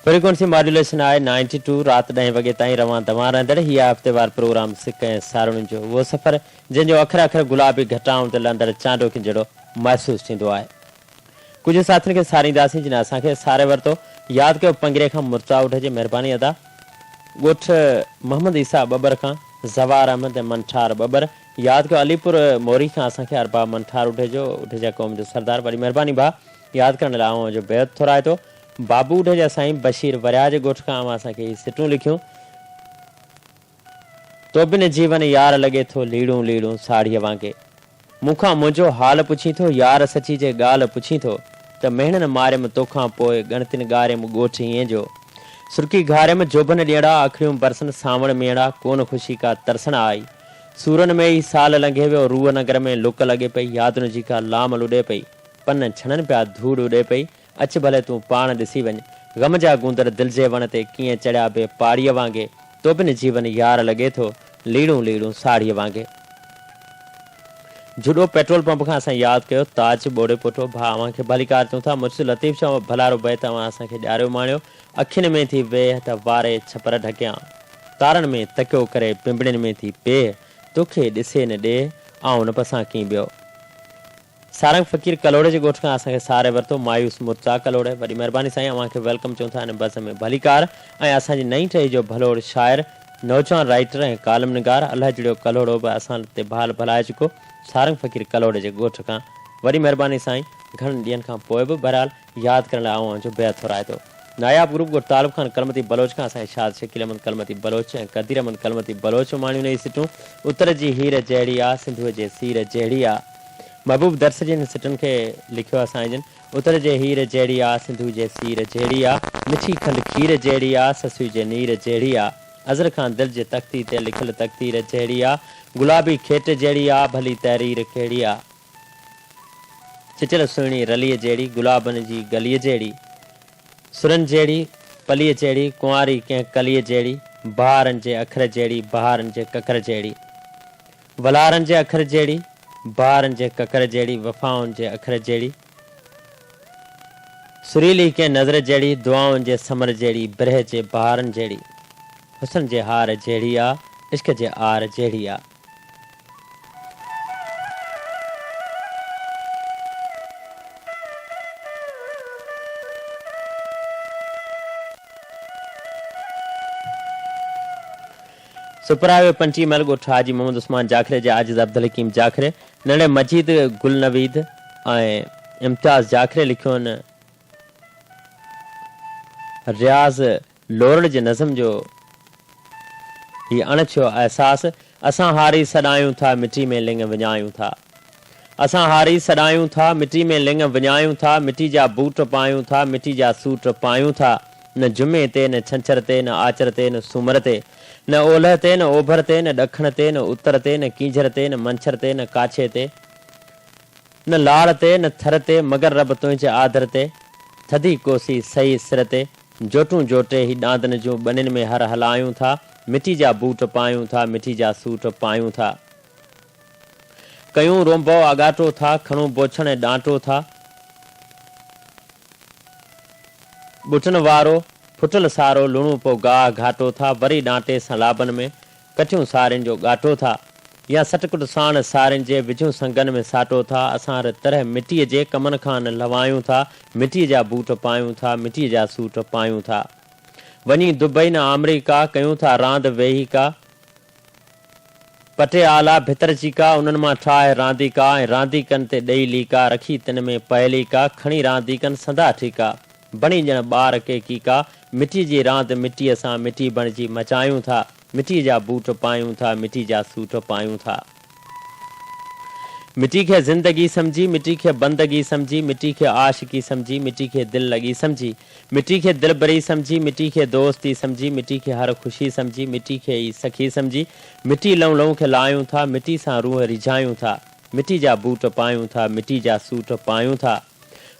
Frequency modulation आहे 92 रात 10 वगे ताईं रवां तव्हां रहंदड़ हीअ हफ़्तेवार प्रोग्राम सिक ऐं सारुण जो उहो सफ़र जंहिंजो अखर अखर गुलाबी घटाऊं ते लंदड़ चांडोखियुनि जहिड़ो महसूसु थींदो आहे। कुझु साथियुनि खे सारींदासीं जिन असांखे सारे वरितो। यादि कयो पंगिरे खां मुर्ता उठ जी महिरबानी अदा। ॻोठ मोहम्मद ईसा बबर खां ज़वार अहमद ऐं मनठार बबर। यादि कयो अलीपुर मोरी खां असांखे अरबा मनठार उठ जा क़ौम जो सरदार वॾी महिरबानी भाउ। यादि करण लाइ आऊं जो बेहद थोराए थो। बाबू उठ जा साईं बशीर वरिया जे ॻोठ खां आऊं असांखे हीअ सिटूं लिखियूं। तो बिन जीवन यार लॻे थो लीड़ूं लीड़ूं साड़ीअ वांगे। मूंखां मुंहिंजो हाल पुछी थो यार सची जे ॻाल्हि पुछी थो त मेहणनि मारियमि तोखां पोइ गणतिन ॻारियमि ॻोठ ईअं जो। सुर्की घारियमि जोबन ॾियड़ा अखियूं बरसन सावण मेड़ा कोन ख़ुशी का तरसण आई। सूरन में ई साल लंघे वियो रूअ नगर में लुक लॻे पई यादुनि जी का लामल उॾे पई पन छणनि पिया धूड़ उॾे पई। अच भले तूं पाण ॾिसी वञ ग़म जा गूंदर दिलि जे वण ते कीअं चढ़िया बे पाड़ीअ वांगे। तो बिन जीवन यार लॻे थो लीड़ूं लीड़ूं साड़ीअ वांगे। जुड़ो पेट्रोल पंप खां असां यादि कयो ताज बोड़े पोटो भाउ अव्हांखे भलीकार चऊं था। मुझसे लतीफ़ चओ भलारो बे तव्हां असांखे ॾियारियो माणियो। अखियुनि में थी वेह त वारे छपर ढकियां तारनि में तकियो करे पिंबड़ियुनि में थी पेह तोखे ॾिसे न ॾे आऊं न पसां कीं ॿियो। सारंग फ़कीर कलोड़े जे ॻोठ खां असांखे सारे वरितो। मायूस मुर्ता कलोड़े वॾी महिरबानी साईं अव्हांखे वेलकम चऊं था हिन बस में भलीकार। ऐं असांजी नई ठही जो भलोड़ शाइर नौजवान राइटर ऐं कालम निगार अलाह जहिड़ो कलोड़ो बि असां ते भाल भलाए चुको। सारंग फ़कीर कलोड़े जे ॻोठ खां वॾी महिरबानी साईं। घणनि ॾींहंनि खां पोइ बि बहरहाल यादि करण लाइ आऊं जो बेहद थोराए थो। नायाब ग्रुप ॻोठ तालुब खान कलमती बलोच खां असांजे शाद शकील अहमद कलमती बलोच ऐं कदीर अहमद कलमती बलोच माणियूं नई सिटूं। उत्तर जी हीर जहिड़ी आहे सिंधूअ जे सीर जहिड़ी आहे। महबूब दर्स जी हिन सिटुनि खे लिखियो असांजे जिन। उत्तर जे हीर जहिड़ी आहे सिंधू जे सीर जहिड़ी आहे मिठी खंड खीर जहिड़ी आहे ससु जे नीर जहिड़ी आहे। अज़र खां दिलि जे तख़्ती ते लिखियल तक़दीर जहिड़ी आहे गुलाबी खेट जहिड़ी आहे भली तहरीर कहिड़ी आहे। चिचल सुहिणी रलीअ जहिड़ी गुलाबनि जी गलीअ जहिड़ी सुरनि जहिड़ी पलीअ जहिड़ी कुंवारी कंहिं कलीअ जहिड़ी बहारनि जे अखर जहिड़ी बहारनि जे ककर जहिड़ी वलारनि जे अखर जहिड़ी बहारनि जे ककर जहिड़ी वफ़ाउनि जे अखर जहिड़ी सुरीली कंहिं नज़र जहिड़ी दुआउनि जे समर जहिड़ी बिरह जे बहारनि जहिड़ी हुसन जे हार जहिड़ी आहे इश्क जे आर जहिड़ी आहे। सुपरावे पंची मल ॻोठ हाजी मोहम्मद उस्मान जाखरे जे आजिज़ अब्दुल हकीम जाखरे नंढे मजीद गुल नवीद ऐं इम्तियाज़ जाखरे लिखियो आहिनि। रियाज़ लोरड़ जे नज़म जो हीअ अणछियो अहसासु असां हारी सॾायूं था मिटी में लिंग विञायूं था। असां हारी सॾायूं था मिटी में लिंग विञायूं था मिटी जा बूट पायूं था मिटी जा सूट पायूं था। न जुमे ते न छंछर ते न आचर ते न सूमर ते न ओलह ते न ओभर ते न ॾखण ते न उत्तर ते न कीझर ते न मंछर ते न काछे ते न लाड़ ते न थर ते मगर रब तुंहिंजे आदर ते थधी कोसी सही सिर ते जोटूं जोटे ही ॾांदनि जूं ॿनियुनि में हर हलायूं था मिटी जा बूट पायूं था मिटी जा सूट पायूं था। कयूं रोंबो अगाटो था खणूं बोछण ऐं डांटो था ॿुटनि वारो फुटल सारो लूणो पोइ गाह घाटो था वरी डांटे सां लाभनि में कठियूं सारियुनि जो ॻाटो था या सटकुट साण सारियुनि जे विझूं संगनि में साटो था। असां हर तरह मिटीअ जे कमनि खां न लवायूं था मिटीअ जा बूट पायूं था मिटीअ जा सूट पायूं था। वञी दुबई न अमरीका कयूं था रांदि वेही का पटे आला भितर जी का उन्हनि मां ठाहे रांदीका ऐं रांदीकनि ते ॾेई लीका रखी तिन में पहली का खणी रांदीकनि संदा ठीका बणी ॼण ॿार के कीका मिटी जी रांदि मिटीअ सां मिटी बणिजी मचायूं था मिटी जा बूट पायूं था मिटी जा सूट पायूं था। मिटी खे ज़िंदगी समझी मिटी खे बंदगी समझी मिटी खे आशिकी समझी मिटी खे दिलि लॻी समझी मिटी खे दिलबरी समझी मिटी खे दोस्ती समझी मिटी खे हर ख़ुशी समझी मिटी खे ई सखी समझी मिटी लऊं लऊं खे लायूं था मिटी सां रूह रिझायूं था मिटी जा बूट पायूं था मिटी जा सूट पायूं था।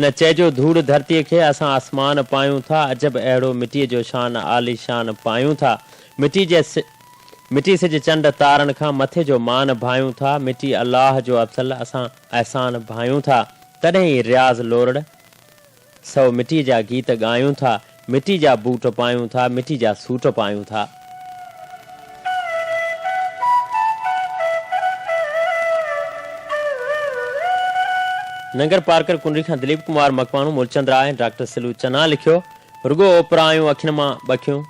न चइजो धूड़ धरतीअ खे असां आसमान पायूं था अजब अहिड़ो मिटीअ जो शान आली शान पायूं था मिटी सिज चंड तारनि खां मथे जो मान भायूं था मिटी अलाह जो अफ़सल असां अहसान भायूं था तॾहिं ई रियाज़ लोरड़ सौ मिटीअ जा गीत ॻायूं था मिटी जा बूट पायूं था, मिटी जा सूट पायूं था। नंगर पार्कर कुंडरी खां दिलीप कुमार मकवाणू मूलचंद राय डॉक्टर सिलू चना लिखियो। रुगो ओपरायूं अखियुनि मां बखियूं,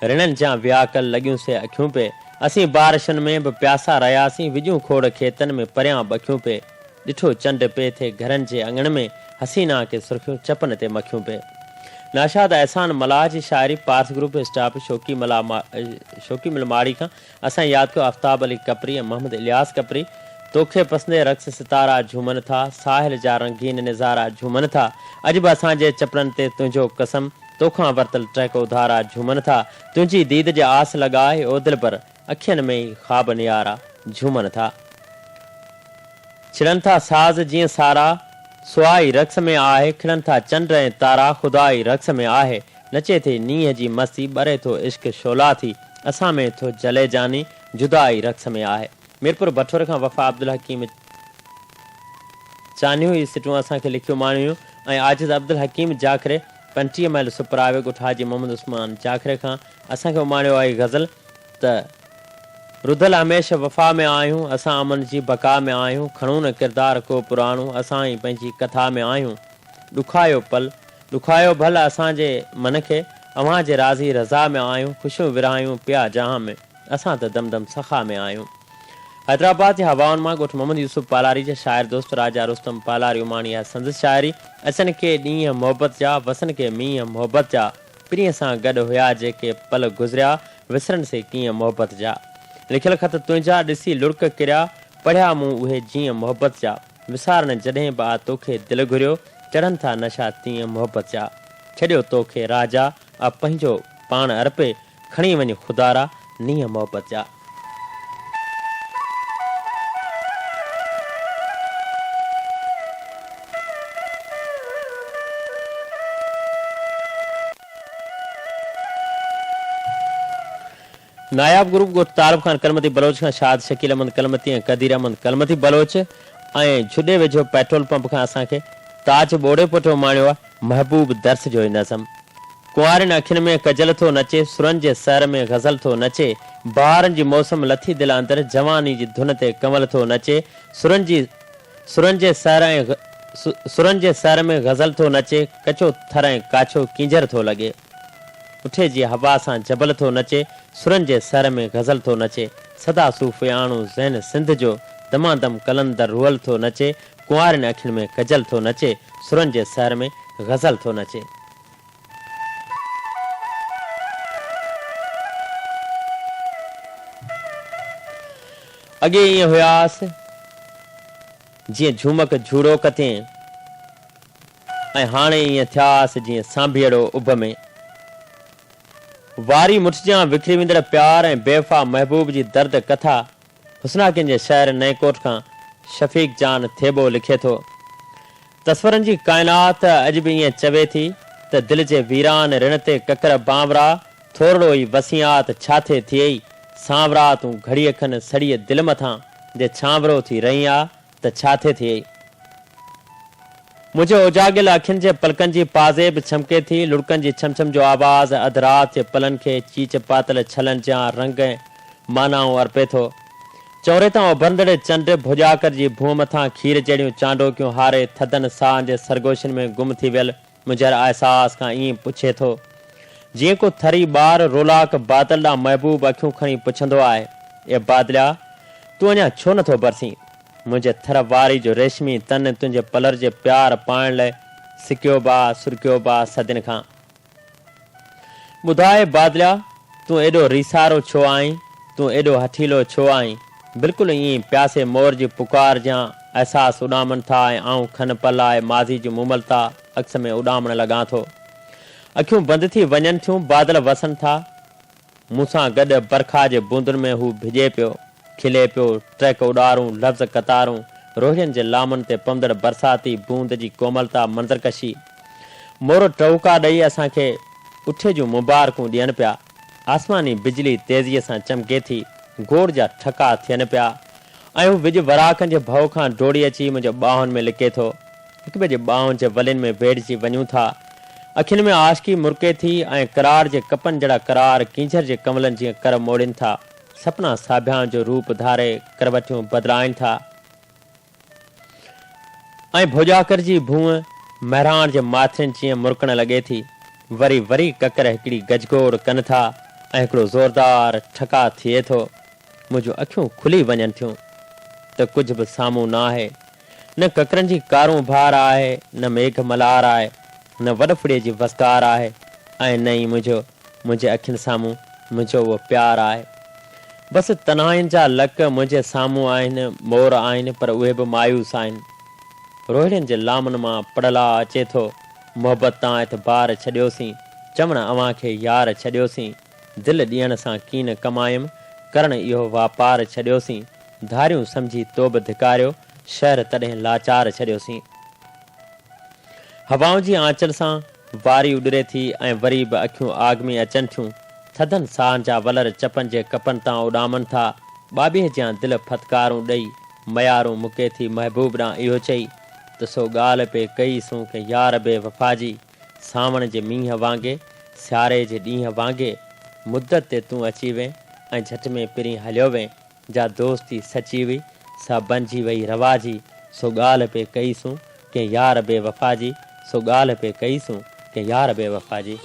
रिणनि जा व्याकल लॻियूं से अखियूं पे। असीं बारिशनि में बि प्यासा रहियासीं, विझूं खोड़ खेतनि में परियां बखियूं पे। ॾिठो चंड पे थे घरनि जे अंगण में, हसीना के सुर्खियूं चपन ते मखियूं पे। नाशाद एहसान मलाह जी शाइरी पार्स ग्रुप स्टाफ शौकी मिल माड़ी खां असां यादि कयो आफ्ताब अली कपरी ऐं मोहम्मद इलियास कपरी। तोखे पसंदे रक्स सितारा झूमनि था, साहिल जा रंगीन निज़ारा झूमनि था। अॼु बि असांजे चपड़नि ते तुंहिंजो कसम, तोखां वरतल ट्रैक उधारा झूमनि था। तुंहिंजी दीद जे आस लॻाए ओ दिल पर, अखियुनि में ई ख़्वाब नियारा झूमनि था। छिड़नि था साज़ जीअं सारा, सुहाई रक्स में आहे। खिलनि था चंड ऐं तारा, ख़ुदाई रक्स में आहे। नचे थी नींहं जी मस्ती, ॿरे थो इश्क शोला थी। असां में थो जले जानी, जुदाई रक्स में आहे। मीरपुर बठोर खां वफ़ा अब्दुल हकीम चानियूं ई सिटूं असांखे लिखियूं माणियूं। ऐं आजिज़ अब्दुल हकीम जाखरे 25 माइल सुपरावे ॻोठाजी मोहम्मद उस्मान जाखरे खां असांखे उमाणियो आहे गज़ल त रुधल हमेशह वफ़ा में आहियूं, असां अमन जी बका में आहियूं। खणूं न किरदार को पुराणो, असां ई पंहिंजी कथा में आहियूं। ॾुखायो भल असांजे मन खे, अव्हां जे राज़ी रज़ा में आहियूं। ख़ुशियूं विरहायूं पिया जहां में, असां त दमदम सखा में आहियूं। हैदराबाद जे हवाउनि मां ॻोठ मोहम्मद यूसुफ पालारी जे शाइर दोस्त राजा रुस्तम पालारी उमाणी आहे संदसि शाइरी। अचनि के ॾींहं मोहबत जा, वसन के मींहं मोहबत जा। प्रिय सां गॾु हुया जेके पल गुज़रिया, विसरनि से कीअं मोहबत जा। लिखियल ख़त तुंहिंजा ॾिसी लुड़क किरिया, पढ़िया मूं उहे जीअं मोहबत जा। विसारनि जॾहिं बि आ तोखे दिलि घुरियो, चढ़नि था नशा तीअं मोहबत जा। छॾियो तोखे राजा आ पंहिंजो पाण अर्पे, खणी वञ ख़ुदारा नीअं मोहबत जा। नायाब ग्रुप ॻोठ तालिब खान कलमती बलोच खां शाद शकील अहमद कलमती ऐं कदीर अहमद कलमती बलोच ऐं जुॾे वेझो पेट्रोल पंप खां असांखे ताज ॿोड़े पोटो माणियो आहे महबूब दर्स जो नज़म। कुंवारनि अखियुनि में कजल थो नचे, सुरनि जे सर में गज़ल थो नचे। बहारनि जी मौसम लथी दिलि अंदरि, जवानी जी धुन ते कमल थो नचे। सुरनि जे सर में गज़ल थो नचे, कचो थर ऐं काछो कींजर थो लॻे। उठे जी हवा सां जबल थो नचे, सुरनि जे सर में गज़ल थो नचे। सदा सूफ़ियाणो ज़हन सिंध जो, दमादम कलंदर रुअल थो नचे। कुंवारनि अखियुनि में कजल थो नचे, सुरनि जे सर में गज़ल थो नचे। अॻे ईअं हुयासीं जीअं झूमक झूड़ो कथे, ऐं हाणे ईअं थियासीं जीअं सांभियड़ो उभ में। वारी मुठिजां विखरी वेंदड़ प्यार ऐं बेवफ़ा महबूब जी दर्द कथा। हुस्नाकिन जे शहर नएकोट खां शफ़ीक जान थेबो लिखे थो। तस्वरनि जी काइनात अॼु बि ईअं चवे थी त दिलि जे वीरान रिण ते ककर बांवरा, थोरो ई वसियात छाथे थियई। सांवरा तूं घड़ीअ खनि सड़ीअ दिलि मथां, जे छांवरो थी रही आ त छाथे थियई। मुझे उजागिल अखियुनि जे पलकनि जी पाज़ेब छमके थी। लुड़कनि जी छमछम जो आवाज़ अधरात जे पलनि खे चीच पातल छलनि जा रंग मानाऊं अर्पे थो। चौरे तां उभरंदड़ चंड भुॼाकर जी भूअ मथां खीर जहिड़ियूं चांडोकियूं हारे थधनि साहनि जे सरगोशन में गुम थी वियल मुंहिंजे अहसास खां ईअं पुछे थो जीअं को थरी ॿार रोलाक बादल ॾांहुं महबूब अखियूं खणी पुछंदो आहे, ए बादलिया तूं अञा छो नथो बरसी? मुंहिंजे थर वारी जो रेशमी तन तुंहिंजे पलर जे प्यार पाइण लाइ सिकियो बा सुरकियो बा सदिन खां। ॿुधाए बादलिया तूं एॾो रीसारो छो आहीं? तूं एॾो हठीलो छो आहीं? बिल्कुलु ईअं प्यासे मोर जी पुकार जा अहसास उॾामनि था ऐं आऊं खन पल आहे माज़ी जी मुमलता अक्स में उॾामण लॻां थो। अखियूं बंदि थी वञनि थियूं, बादल वसनि था। मूंसां गॾु बरखा जे बूंदुनि में हू भिॼे पियो, खिले पियो। ट्रैक उॾारूं लफ़्ज़ कतारूं, रोहियनि जे लामनि ते पवंदड़ बरसाती बूंद जी कोमलता मंज़रकशी। मोर टहुका ॾेई असांखे उठे जूं मुबारकूं ॾियनि पिया। आसमानी बिजली तेज़ीअ सां चमके थी, गोड़ जा ठका थियनि पिया ऐं हू विझ वराखनि जे भउ खां डोड़ी अची मुंहिंजे ॿाहुनि में लिके थो। हिक ॿिए जे ॿाहुनि जे वलियुनि में भेड़िजी वञूं था। अखियुनि में आशिकी मुरके थी ऐं करार जे कपनि जहिड़ा करार कींझर जे कमलनि जीअं कर मोड़ीनि था। सपना साबियां जो रूप धारे करवटियूं बदिलाइनि था ऐं भोजाकर जी भूअ महिराण जे माथियुनि जीअं मुरकण लॻे थी। वरी वरी ककर हिकिड़ी गजगोड़ कनि था ऐं हिकिड़ो ज़ोरदार ठका थिए थो। मुंहिंजूं अखियूं खुली वञनि थियूं त कुझु बि साम्हूं न आहे। न ककरनि जी कारूं भार आहे, न मेघ मल्हार आहे, न वॾफड़ीअ जी वसकार आहे ऐं न ई मुंहिंजे अखियुनि साम्हूं मुंहिंजो उहो प्यार आहे। बसि तन्हाइनि जा लक मुंहिंजे साम्हूं आहिनि, मोर आहिनि पर उहे बि मायूस आहिनि। रोहिड़ियुनि जे लामनि मां पड़ला अचे थो। मोहबत तां एतबार छॾियोसीं, चवण अव्हां खे यार छॾियोसीं। दिलि ॾियण सां कीन कमायुमि, करण इहो वापार छॾियोसीं। धारियूं सम्झी तो बि धिकारियो, शहर तॾहिं लाचार छॾियोसीं। हवाउं जी आंचल सां वारी उॾरे थी ऐं वरी बि अखियूं आग में अचनि थियूं। थधनि साहनि जा वलर चपनि जे कपनि तां उॾामनि था। ॿाॿीअ जा दिलि फतकारूं ॾेई मयारूं मुके थी महबूब ॾांहुं इहो चई त सो ॻाल्हि पे कईसूं के यार बे वफ़ा जी। सावण जे मींहं वांगे, सियारे जे ॾींहं वांगे, मुदत ते तूं अची वएं ऐं झटि में पिरी हलियो वें। जा दोस्ती सची हुई, सा बणिजी वई रवा जी। सो ॻाल्हि पे कईसूं के यार बे वफ़ा जी। सो ॻाल्हि पे कईसूं के यार बे वफ़ा जी।